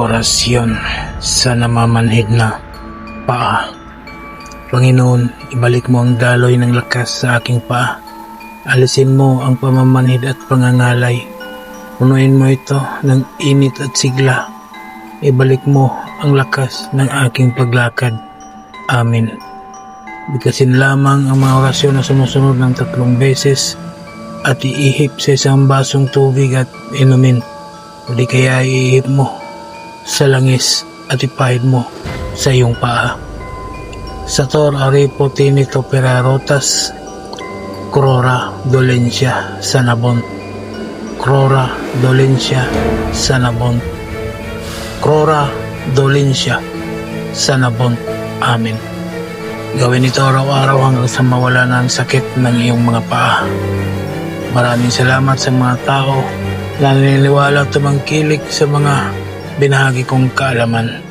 Orasyon sa namamanhid na paa. Panginoon, ibalik mo ang daloy ng lakas sa aking paa. Alisin mo ang pamamanhid at pangangalay. Punuin mo ito ng init at sigla. Ibalik mo ang lakas ng aking paglakad. Amen. Bigkasin lamang ang mga orasyon na sumusunod ng 3 beses at iihip sa isang basong tubig at inumin. O di kaya iihip mo sa langis at ipahid mo sa iyong paa. Sator Aripo Tinito Perarotas Crora Dolencia Sanabon. Crora Dolencia Sanabon. Crora Dolencia Sanabon. Amen. Gawin ito araw-araw hanggang sa mawala na ang sakit ng iyong mga paa. Maraming salamat sa mga tao na naniniwala at tumangkilik sa mga binahagi kong kaalaman.